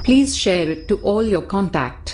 Please share it to all your contact.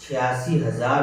86,000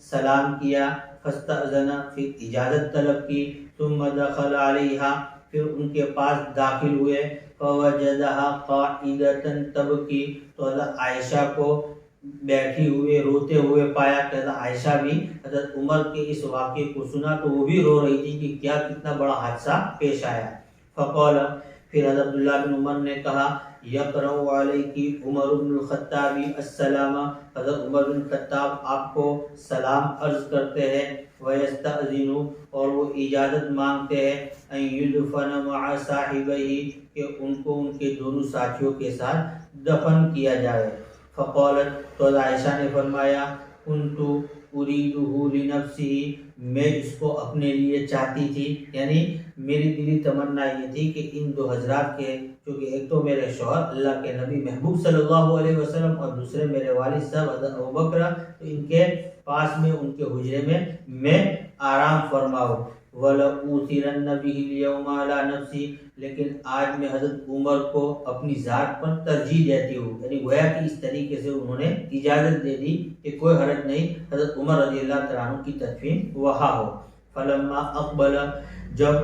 سلام کیا، فاستأذن، پھر اجازت طلب کی، ثم دخل علیہا، پھر ان کے پاس داخل ہوئے، فوجدها قاعدة تبکی، تو حضرت عائشہ کو بیٹھی ہوئے روتے ہوئے پایا کہ حضرت عائشہ بھی حضرت عمر کے اس واقعے کو سنا تو وہ بھی رو رہی تھی کہ کیا کتنا بڑا حادثہ پیش آیا۔ فقال، پھر حضرت عبداللہ بن عمر نے کہا، یقرأ علیکی عمر بن الخطاب السلام، حضرت عمر بن خطاب آپ کو سلام عرض کرتے ہیں، ویستأذن، اور وہ اجازت مانگتے ہیں، ان یدفن مع صاحبیہ، کہ ان کو ان کے دونوں ساتھیوں کے ساتھ دفن کیا جائے۔ فقالت، تو عائشہ نے فرمایا، کنت اریدہ لنفسی، میں اس کو اپنے لیے چاہتی تھی، یعنی میری دلی تمنا یہ تھی کہ ان دو حضرات کے، کیونکہ ایک تو میرے شوہر اللہ کے نبی محبوب صلی اللہ علیہ وسلم اور دوسرے میرے والد صاحب حضرت ابوبکر، تو ان کے پاس میں ان کے حجرے میں آرام فرماؤ۔ وَلَأُوثِرَنَّ بِهِ الْيَوْمَ عَلَى نَفْسِي، لیکن آج میں حضرت عمر کو اپنی ذات پر ترجیح دیتی ہوں، یعنی گویا کہ اس طریقے سے انہوں نے اجازت دے دی کہ کوئی حرج نہیں، حضرت عمر رضی اللہ تعالیٰ عنہ کی تدفین وہاں ہو۔ فلما اقبل، جب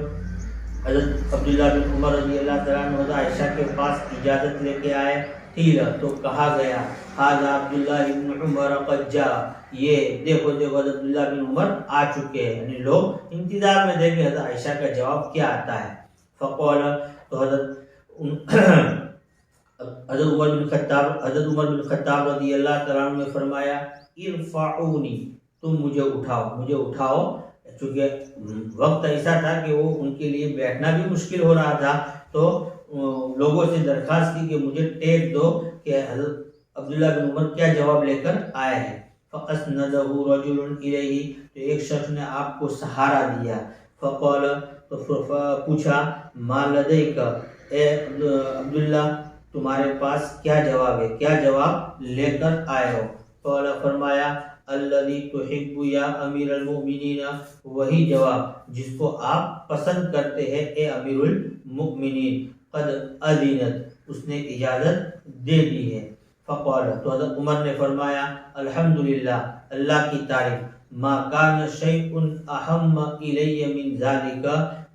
حضرت عبداللہ بن عمر رضی اللہ تعالیٰ عنہ حضرت عائشہ کے پاس اجازت لے کے آئے، قیل، تو کہا گیا، ھذا عبداللہ بن عمر قد جاء، یہ دیکھو حضرت عبداللہ بن عمر آ چکے ہیں، یعنی لوگ انتظار میں دیکھیں حضرت عائشہ کا جواب کیا آتا ہے۔ فقال، تو حضرت عمر بن خطاب رضی اللہ تعالیٰ عنہ نے فرمایا، ارفعونی، تم مجھے اٹھاؤ، چونکہ وقت ایسا تھا کہ وہ ان کے لیے بیٹھنا بھی مشکل ہو رہا تھا، تو لوگوں سے درخواست کی کہ مجھے ٹیک دو کہ حضرت عبداللہ بن عمر کیا جواب لے کر آئے ہیں۔ فَأَسْنَدَهُ رَجُلٌ إِلَيْهِ، تو ایک شخص نے آپ کو سہارا دیا۔ فقال، تو پوچھا، ما لدیک، اے عبداللہ تمہارے پاس کیا جواب ہے، کیا جواب لے کر آئے ہو؟ قال، فرمایا، الذی تحب یا امیر المؤمنین، وہی جواب جس کو آپ پسند کرتے ہیں اے امیر المؤمنین، قد اذنت، اس نے اجازت دے دی ہے۔ فقال، تو حضرت عمر نے فرمایا، الحمدللہ، اللہ کی تعریف، ما کان شیء اہم الی من ذالک،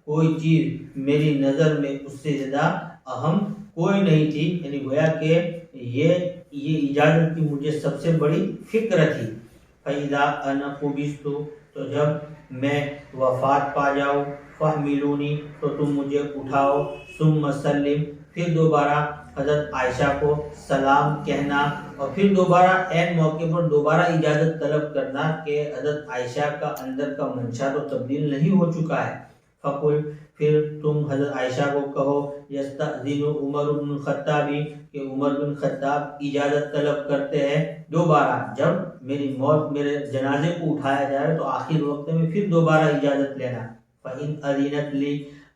کوئی چیز میری نظر میں اس سے زیادہ اہم کوئی نہیں تھی، یعنی گویا کہ یہ اجازت کی مجھے سب سے بڑی فکر تھی۔ فَإِذَا أَنَا قُبِضْتُ، تو جب میں وفات پا جاؤں، فَاحْمِلُونِي، تو تم مجھے اٹھاؤ، ثُمَّ سَلِّمْ، پھر دوبارہ حضرت عائشہ کو سلام کہنا، اور پھر دوبارہ عین موقع پر دوبارہ اجازت طلب کرنا کہ حضرت عائشہ کا اندر کا منشا تو تبدیل نہیں ہو چکا ہے۔ فقل، پھر تم حضرت عائشہ کو کہو، یستأذن عمر بن الخطاب، کہ عمر بن خطاب اجازت طلب کرتے ہیں دوبارہ، جب میری موت، میرے جنازے کو اٹھایا جائے تو آخر وقت میں پھر دوبارہ اجازت لینا۔ فإن أذنت لی،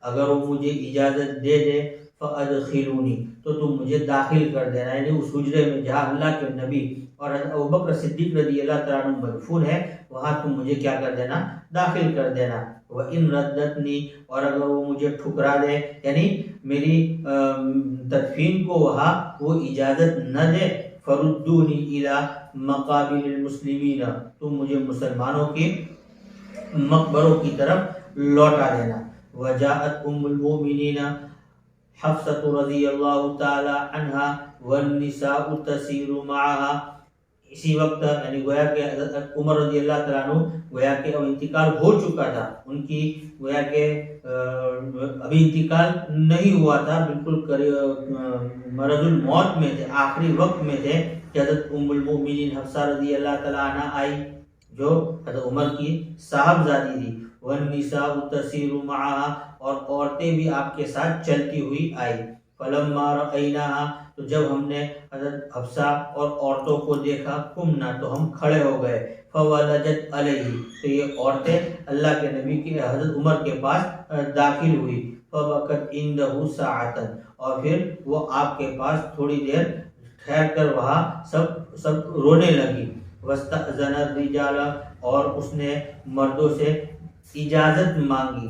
اگر وہ مجھے اجازت دے دے، فأدخلونی، تو تم مجھے داخل کر دینا، یعنی اس حجرے میں جہاں اللہ کے نبی اور حضرت ابوبکر صدیق رضی اللہ تعالیٰ عنہ مدفون ہے، وہاں تم مجھے کیا کر دینا، داخل کر دینا۔ وَإِن رَدَّتْنِي، اور اگر وہ مجھے ٹھکرا دے، یعنی میری تدفین کو وہاں وہ اجازت نہ دے، فَرُدُّونِي إِلَى مَقَابِرِ الْمُسْلِمِينَ، تم مجھے مسلمانوں کی مقبروں کی طرف لوٹا دینا۔ وَجَاءَتْ أُمُّ الْمُؤْمِنِينَ حفصة رضی اللہ تعالی عنہا والنساء تسیر معها، اسی وقت یعنی گویا کہ حضرت عمر رضی اللہ تعالیٰ عنہ گویا کہ اب انتقال ہو چکا تھا، ان کی گویا کہ ابھی انتقال نہیں ہوا تھا، بالکل مرض الموت میں تھے، آخری وقت میں تھے کہ حضرت ام المؤمنین حفصہ رضی اللہ تعالیٰ عنہ آئی، جو حضرت عمر کی صاحبزادی تھی۔ والنساء تسیر معها، اور عورتیں بھی آپ کے ساتھ چلتی ہوئی آئی۔ فلما رأیناها، تو جب ہم نے حضرت حفصہ اور عورتوں کو دیکھا، قمنا، تو ہم کھڑے ہو گئے۔ فولجت علیہ، تو یہ عورتیں اللہ کے نبی کے حضرت عمر کے پاس داخل ہوئی۔ فبکت عنده ساعتا، اور پھر وہ آپ کے پاس تھوڑی دیر ٹھہر کر وہاں سب رونے لگی۔ واستأذن الرجال، اور اس نے مردوں سے اجازت مانگی۔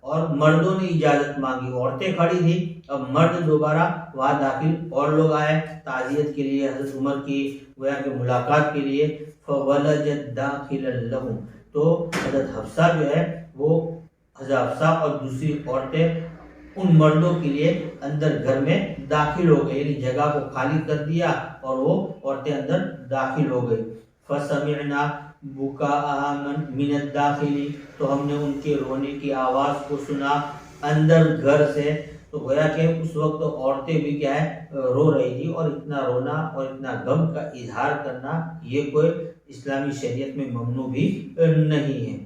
اور مردوں نے اجازت مانگی، عورتیں کھڑی تھی، اب مرد دوبارہ وہاں داخل اور لوگ آئے تعزیت کے لیے، حضرت عمر کی گویا کہ ملاقات کے لیے. فولجت داخلا لهم، تو حضرت حفصہ جو ہے وہ حضرت حفصہ اور دوسری عورتیں ان مردوں کے لیے اندر گھر میں داخل ہو گئے، یعنی جگہ کو خالی کر دیا اور وہ عورتیں اندر داخل ہو گئی. فسمعنا بکاء من الداخل، تو ہم نے ان کے رونے کی آواز کو سنا اندر گھر سے. تو گویا کہ اس وقت عورتیں بھی کیا ہے رو رہی تھی، اور اتنا رونا اور اتنا غم کا اظہار کرنا یہ کوئی اسلامی شریعت میں ممنوع بھی نہیں ہے.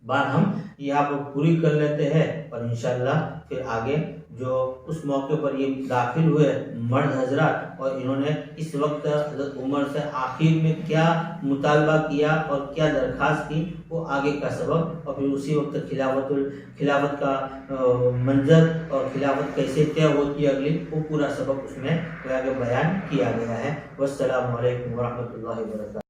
بات ہم یہاں پر پوری کر لیتے ہیں، اور انشاءاللہ پھر آگے جو اس موقع پر یہ داخل ہوئے مرد حضرات، اور انہوں نے اس وقت حضرت عمر سے آخر میں کیا مطالبہ کیا اور کیا درخواست کی، وہ آگے کا سبق، اور پھر اسی وقت خلافت کا منظر اور خلافت کیسے طے ہوتی ہے اگلی، وہ پورا سبق اس میں بیان کیا گیا ہے. والسلام علیکم ورحمۃ اللہ وبرکاتہ.